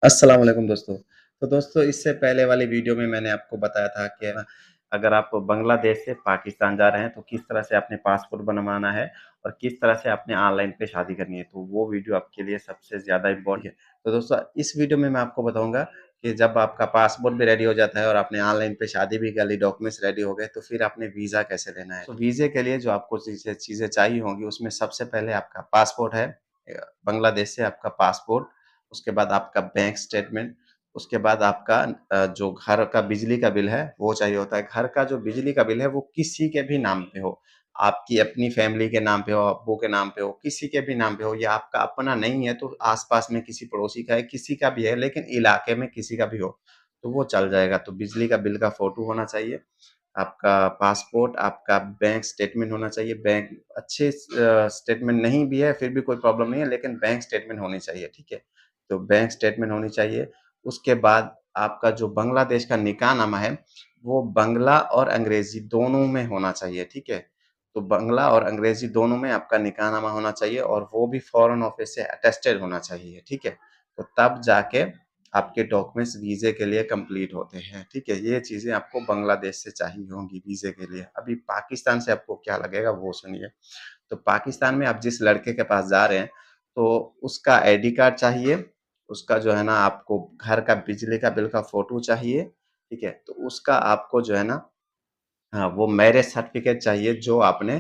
अस्सलाम वालेकुम दोस्तों। तो दोस्तों इससे पहले वाली वीडियो में मैंने आपको बताया था कि ना अगर आप बांग्लादेश से पाकिस्तान जा रहे हैं तो किस तरह से अपने पासपोर्ट बनवाना है और किस तरह से आपने ऑनलाइन पे शादी करनी है। तो वो वीडियो आपके लिए सबसे ज़्यादा इम्पोर्टेंट है। तो दोस्तों इस वीडियो में मैं आपको बताऊँगा कि जब आपका पासपोर्ट भी रेडी हो जाता है और आपने ऑनलाइन पे शादी भी कर ली, डॉक्यूमेंट्स रेडी हो गए, तो फिर आपने वीज़ा कैसे लेना है। तो वीज़े के लिए जो आपको चीज़ें चीज़ें चाहिए होंगी उसमें सबसे पहले आपका पासपोर्ट है, बांग्लादेश से आपका पासपोर्ट, उसके बाद आपका बैंक स्टेटमेंट, उसके बाद आपका जो घर का बिजली का बिल है वो चाहिए होता है। घर का जो बिजली का बिल है वो किसी के भी नाम पे हो, आपकी अपनी फैमिली के नाम पे हो, अब्बू के नाम पे हो, किसी के भी नाम पे हो या आपका अपना नहीं है तो आस-पास में किसी पड़ोसी का है, किसी का भी है लेकिन इलाके में किसी का भी हो, तो वो चल जाएगा। तो बिजली का बिल का फ़ोटो होना चाहिए, आपका पासपोर्ट, आपका बैंक स्टेटमेंट होना चाहिए। बैंक अच्छे स्टेटमेंट नहीं भी है, फिर भी कोई प्रॉब्लम नहीं है, लेकिन बैंक स्टेटमेंट होनी चाहिए, ठीक है? तो बैंक स्टेटमेंट होनी चाहिए। उसके बाद आपका जो बांग्लादेश का निकाहनामा है, वो बांग्ला और अंग्रेज़ी दोनों में होना चाहिए, ठीक है? तो बांग्ला और अंग्रेज़ी दोनों में आपका निकाहनामा होना चाहिए और वो भी फ़ॉरेन ऑफ़िस से अटेस्टेड होना चाहिए, ठीक है? तो तब जाके आपके डॉक्यूमेंट्स वीज़े के लिए कंप्लीट होते हैं, ठीक है? ये चीज़ें आपको बांग्लादेश से चाहिए होंगी वीज़े के लिए। अभी पाकिस्तान से आपको क्या लगेगा वो सुनिए। तो पाकिस्तान में आप जिस लड़के के पास जा रहे हैं, तो उसका आईडी कार्ड चाहिए, उसका जो है ना आपको घर का बिजली का बिल का फ़ोटो चाहिए, ठीक है? तो उसका आपको जो है ना हाँ, वो मैरिज सर्टिफ़िकेट चाहिए जो आपने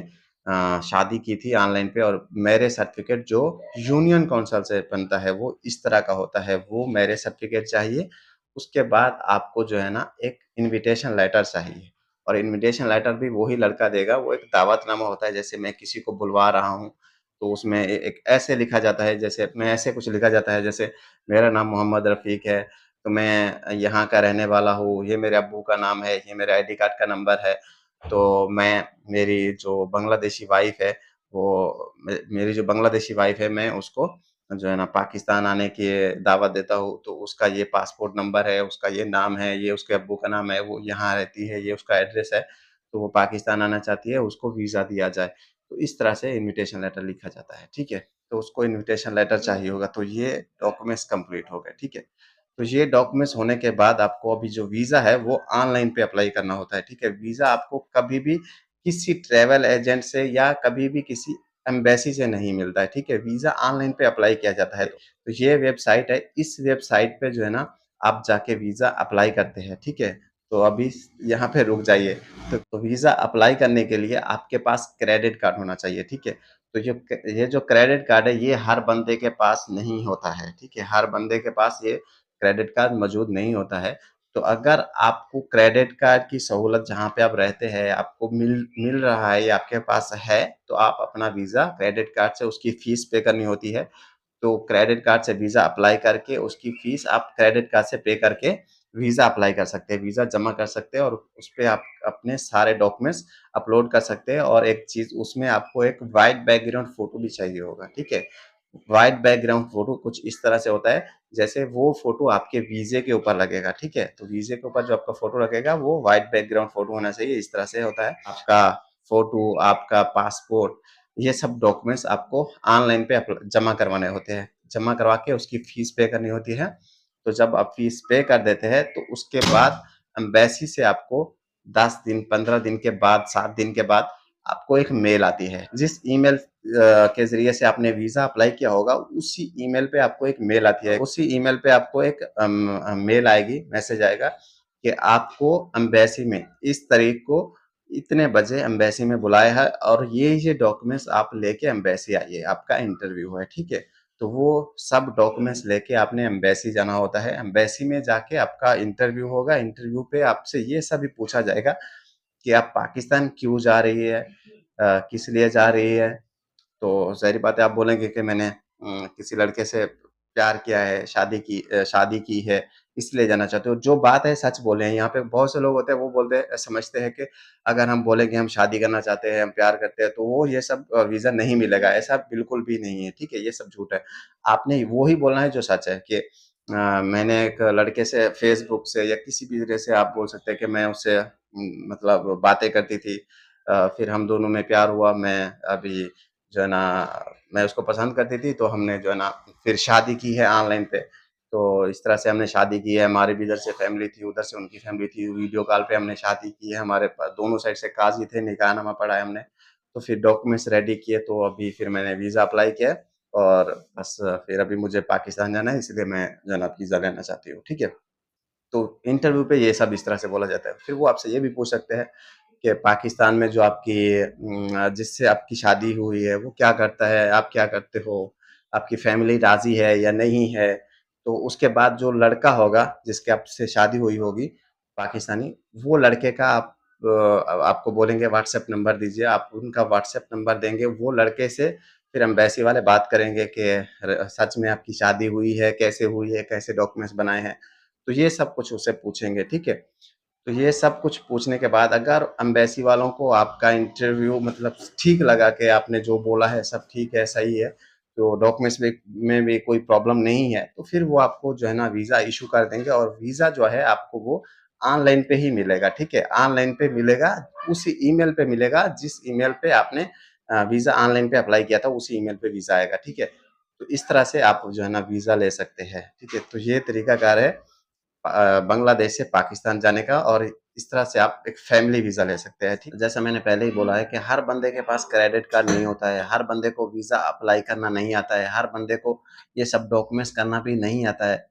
शादी की थी ऑनलाइन पे और मैरिज सर्टिफ़िकेट जो यूनियन काउंसिल से बनता है, वो इस तरह का होता है, वो मैरिज सर्टिफ़िकेट चाहिए। उसके बाद आपको जो है ना एक इन्विटेशन लेटर चाहिए और इन्विटेशन लेटर भी वही लड़का देगा, वो एक दावतनामा होता है, जैसे मैं किसी को बुलवा रहा हूँ, तो उसमें एक ऐसे लिखा जाता है जैसे मैं ऐसे कुछ लिखा जाता है जैसे मेरा नाम मोहम्मद रफ़ीक है, तो मैं यहाँ का रहने वाला हूँ, ये मेरे अब्बू का नाम है, ये मेरे आईडी कार्ड का नंबर है। तो मैं मेरी जो बांग्लादेशी वाइफ़ है, वो मेरी जो बांग्लादेशी वाइफ़ है, मैं उसको जो है ना पाकिस्तान आने की दावत देता हूँ, तो उसका ये पासपोर्ट नंबर है, उसका ये नाम है, ये उसके अब्बू का नाम है, वो यहाँ रहती है, ये उसका एड्रेस है, तो वो पाकिस्तान आना चाहती है, उसको वीज़ा दिया जाए। तो इस तरह से इन्विटेशन लेटर लिखा जाता है, ठीक है? तो उसको इन्विटेशन लेटर चाहिए होगा, तो ये डॉक्यूमेंट्स कंप्लीट हो गए, ठीक है? तो ये डॉक्यूमेंट्स होने के बाद आपको अभी जो वीज़ा है वो ऑनलाइन पे अप्लाई करना होता है, ठीक है? वीज़ा आपको कभी भी किसी ट्रैवल एजेंट से या कभी भी किसी एम्बेसी से नहीं मिलता है, ठीक है? वीज़ा ऑनलाइन पे अप्लाई किया जाता है। तो ये वेबसाइट है, इस वेबसाइट पे जो है ना आप जाके वीज़ा अप्लाई करते हैं, ठीक है? तो अभी यहाँ पे रुक जाइए। तो वीज़ा अप्लाई करने के लिए आपके पास क्रेडिट कार्ड होना चाहिए, ठीक है? तो ये जो क्रेडिट कार्ड है ये हर बंदे के पास नहीं होता है, ठीक है? हर बंदे के पास ये क्रेडिट कार्ड मौजूद नहीं होता है। तो अगर आपको क्रेडिट कार्ड की सहूलत जहाँ पे आप रहते हैं, आपको मिल मिल रहा है या आपके पास है, तो आप अपना वीज़ा क्रेडिट कार्ड से उसकी फ़ीस पे करनी होती है। तो क्रेडिट कार्ड से वीज़ा अप्लाई करके उसकी फ़ीस आप क्रेडिट कार्ड से पे करके वीज़ा अप्लाई कर सकते हैं, वीज़ा जमा कर सकते हैं और उसपे आप अपने सारे डॉक्यूमेंट्स अपलोड कर सकते हैं और एक चीज़ उसमें आपको एक व्हाइट बैकग्राउंड फ़ोटो भी चाहिए होगा, ठीक है? व्हाइट बैकग्राउंड फ़ोटो कुछ इस तरह से होता है, जैसे वो फ़ोटो आपके वीज़े के ऊपर लगेगा, ठीक है? तो वीज़े के ऊपर जो आपका फ़ोटो लगेगा वो व्हाइट बैकग्राउंड फ़ोटो होना चाहिए, इस तरह से होता है। आपका फ़ोटो, आपका पासपोर्ट, ये सब डॉक्यूमेंट्स आपको ऑनलाइन पे जमा करवाने होते हैं। जमा करवा के उसकी फ़ीस पे करनी होती है। तो जब आप फ़ीस पे कर देते हैं, तो उसके बाद एम्बेसी से आपको 10 दिन, 15 दिन के बाद, 7 दिन के बाद आपको एक मेल आती है। जिस ईमेल के ज़रिए से आपने वीज़ा अप्लाई किया होगा, उसी ईमेल पे आपको एक मेल आती है। उसी ईमेल पे आपको एक मेल आएगी, मैसेज आएगा कि आपको एम्बेसी में इस तारीख को इतने बजे एम्बेसी में बुलाया है और ये डॉक्यूमेंट्स आप लेके एम्बेसी आइए, आपका इंटरव्यू है, ठीक है? तो वो सब डॉक्यूमेंट्स लेके आपने एम्बेसी जाना होता है। एम्बेसी में जाके आपका इंटरव्यू होगा, इंटरव्यू पे आपसे ये सभी पूछा जाएगा कि आप पाकिस्तान क्यों जा रही है? किस लिए जा रही है? तो ज़ाहिर-सी बात है आप बोलेंगे कि मैंने किसी लड़के से प्यार किया है, शादी की है, इसलिए जाना चाहते हो। जो बात है सच बोले हैं, यहाँ पे बहुत से लोग होते हैं वो बोलते हैं समझते हैं कि अगर हम बोलेंगे हम शादी करना चाहते हैं, हम प्यार करते हैं, तो वो ये सब वीज़ा नहीं मिलेगा, ऐसा बिल्कुल भी नहीं है, ठीक है? ये सब झूठ है। आपने वो ही बोलना है जो सच है कि मैंने एक लड़के से फ़ेसबुक से या किसी भी ज़रिए से आप बोल सकते हैं कि मैं उससे मतलब बातें करती थी। फिर हम दोनों में प्यार हुआ, मैं अभी जो है ना मैं उसको पसंद करती थी तो हमने जो है ना फिर शादी की है ऑनलाइन पे। तो इस तरह से हमने शादी की है, हमारी भी इधर से फैमिली थी, उधर से उनकी फैमिली थी, वीडियो कॉल पे हमने शादी की है, हमारे दोनों साइड से काज़ी थे, निकाहनामा पढ़ा है हमने। तो फिर डॉक्यूमेंट्स रेडी किए, तो अभी फिर मैंने वीज़ा अप्लाई किया है और बस फिर अभी मुझे पाकिस्तान जाना है, इसलिए मैं जो है ना वीज़ा लेना चाहती हूँ, ठीक है? तो इंटरव्यू पे ये सब इस तरह से बोला जाता है। फिर वो आपसे ये भी पूछ सकते हैं कि पाकिस्तान में जो आपकी जिससे आपकी शादी हुई है, वो क्या करता है? आप क्या करते हो? आपकी फैमिली राज़ी है या नहीं है? तो उसके बाद जो लड़का होगा, जिसके आपसे शादी हुई होगी, पाकिस्तानी, वो लड़के का आपको बोलेंगे व्हाट्सएप नंबर दीजिए, आप उनका व्हाट्सएप नंबर देंगे, वो लड़के से फिर एम्बेसी वाले बात करेंगे कि सच में आपकी शादी हुई है, कैसे डॉक्यूमेंट्स बनाए हैं। तो ये सब कुछ उससे पूछेंगे, ठीक है? तो ये सब कुछ पूछने के बाद अगर एम्बेसी वालों को आपका इंटरव्यू मतलब ठीक लगा कि आपने जो बोला है सब ठीक है, सही है, तो डॉक्यूमेंट्स में भी कोई प्रॉब्लम नहीं है, तो फिर वो आपको जो है ना वीज़ा इश्यू कर देंगे और वीज़ा जो है आपको वो ऑनलाइन पे ही मिलेगा, ठीक है? ऑनलाइन पे मिलेगा, उसी ईमेल पे मिलेगा जिस ईमेल पे आपने वीज़ा ऑनलाइन पे अप्लाई किया था, उसी ईमेल पे वीज़ा आएगा, ठीक है? तो इस तरह से आप जो है ना वीज़ा ले सकते हैं, ठीक है? तो ये तरीकाकार है बांग्लादेश से पाकिस्तान जाने का और इस तरह से आप एक फैमिली वीज़ा ले सकते हैं, ठीक। जैसा मैंने पहले ही बोला है कि हर बंदे के पास क्रेडिट कार्ड नहीं होता है, हर बंदे को वीज़ा अप्लाई करना नहीं आता है, हर बंदे को ये सब डॉक्यूमेंट्स करना भी नहीं आता है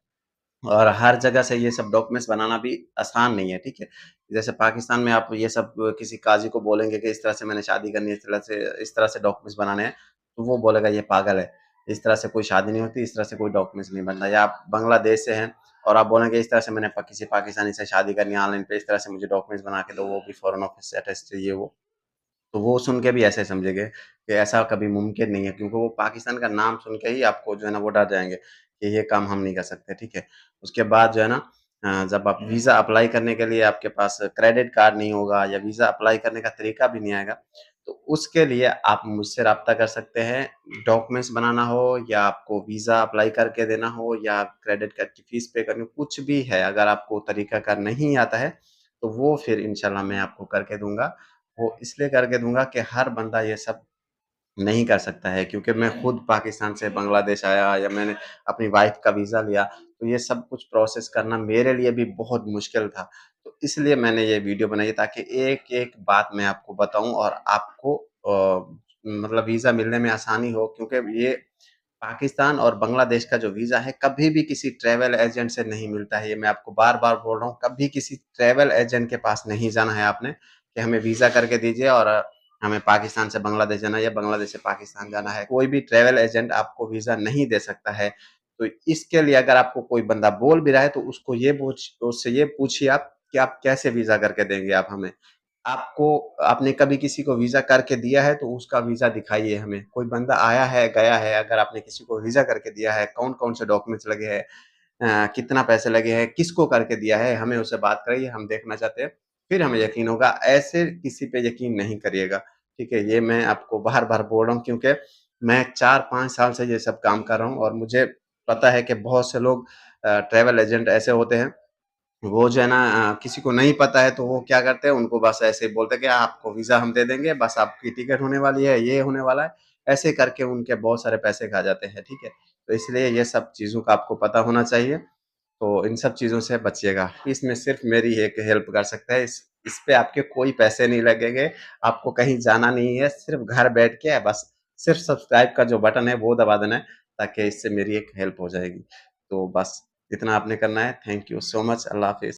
और हर जगह से ये सब डॉक्यूमेंट्स बनाना भी आसान नहीं है, ठीक है। जैसे पाकिस्तान में आप ये सब किसी काज़ी को बोलेंगे कि इस तरह से मैंने शादी करनी है, इस तरह से डॉक्यूमेंट्स बनाने हैं, तो वो बोलेगा ये पागल है, इस तरह से कोई शादी नहीं होती, इस तरह से कोई डॉक्यूमेंट्स नहीं बनता। या आप बांग्लादेश से हैं और आप बोलेंगे इस तरह से मैंने किसी पाकिस्तानी से शादी करनी है ऑनलाइन पे, इस तरह से मुझे डॉक्यूमेंट्स बना के दो, वो भी फॉरेन ऑफिस से अटेस्ट चाहिए वो। तो वो सुन के भी ऐसे समझेंगे कि ऐसा कभी मुमकिन नहीं है क्योंकि वो पाकिस्तान का नाम सुन के ही आपको जो है ना वो डर जाएँगे कि ये काम हम नहीं कर सकते, ठीक है? उसके बाद जो है ना जब आप वीज़ा अप्लाई करने के लिए आपके पास क्रेडिट कार्ड नहीं होगा या वीज़ा अप्लाई करने का तरीका भी नहीं आएगा, तो उसके लिए आप मुझसे राब्ता कर सकते हैं। डॉक्यूमेंट्स बनाना हो या आपको वीज़ा अप्लाई करके देना हो या क्रेडिट कार्ड की फीस पे करनी हो, कुछ भी है, अगर आपको तरीकाकार नहीं आता है, तो वो फिर इंशाल्लाह मैं आपको करके दूँगा। वो इसलिए करके दूँगा कि हर बंदा ये सब नहीं कर सकता है क्योंकि मैं खुद पाकिस्तान से बांग्लादेश आया या मैंने अपनी वाइफ़ का वीज़ा लिया, तो ये सब कुछ प्रोसेस करना मेरे लिए भी बहुत मुश्किल था। तो इसलिए मैंने ये वीडियो बनाई ताकि एक-एक बात मैं आपको बताऊँ और आपको मतलब वीज़ा मिलने में आसानी हो क्योंकि ये पाकिस्तान और बांग्लादेश का जो वीज़ा है, कभी भी किसी ट्रैवल एजेंट से नहीं मिलता है। ये मैं आपको बार-बार बोल रहा हूँ, कभी किसी ट्रैवल एजेंट के पास नहीं जाना है आपने कि हमें वीज़ा करके दीजिए और हमें पाकिस्तान से बांग्लादेश जाना है या बांग्लादेश से पाकिस्तान जाना है। कोई भी ट्रैवल एजेंट आपको वीज़ा नहीं दे सकता है। तो इसके लिए अगर आपको कोई बंदा बोल भी रहा है, तो उससे ये पूछिए आप कि आप कैसे वीज़ा करके देंगे आप हमें? आपको आपने कभी किसी को वीज़ा करके दिया है, तो उसका वीज़ा दिखाइए हमें। कोई बंदा आया है, गया है, अगर आपने किसी को वीज़ा करके दिया है, कौन-कौन से डॉक्यूमेंट्स लगे हैं, कितना पैसे लगे हैं, किसको करके दिया है, हमें उससे बात कराइए, हम देखना चाहते हैं। फिर हमें यकीन होगा, ऐसे किसी पे यकीन नहीं करिएगा, ठीक है? ये मैं आपको बार-बार बोल रहा हूँ क्योंकि मैं 4-5 साल से ये सब काम कर रहा हूँ और मुझे पता है कि बहुत से लोग ट्रैवल एजेंट ऐसे होते हैं वो जो है ना किसी को नहीं पता है तो वो क्या करते हैं उनको बस ऐसे ही बोलते हैं कि आपको वीज़ा हम दे देंगे, बस आपकी टिकट होने वाली है, ये होने वाला है। ऐसे करके उनके बहुत सारे पैसे खा जाते हैं, ठीक है? तो इसलिए ये सब चीज़ों का आपको पता होना चाहिए, तो इन सब चीज़ों से बचिएगा। इसमें सिर्फ़ मेरी एक हेल्प कर सकता है, इस पे आपके कोई पैसे नहीं लगेंगे, आपको कहीं जाना नहीं है, सिर्फ़ घर बैठ के बस सिर्फ़ सब्सक्राइब का जो बटन है वो दबा देना है, ताकि इससे मेरी एक हेल्प हो जाएगी। तो बस इतना आपने करना है। Thank you so much. Allah हाफ़िज़।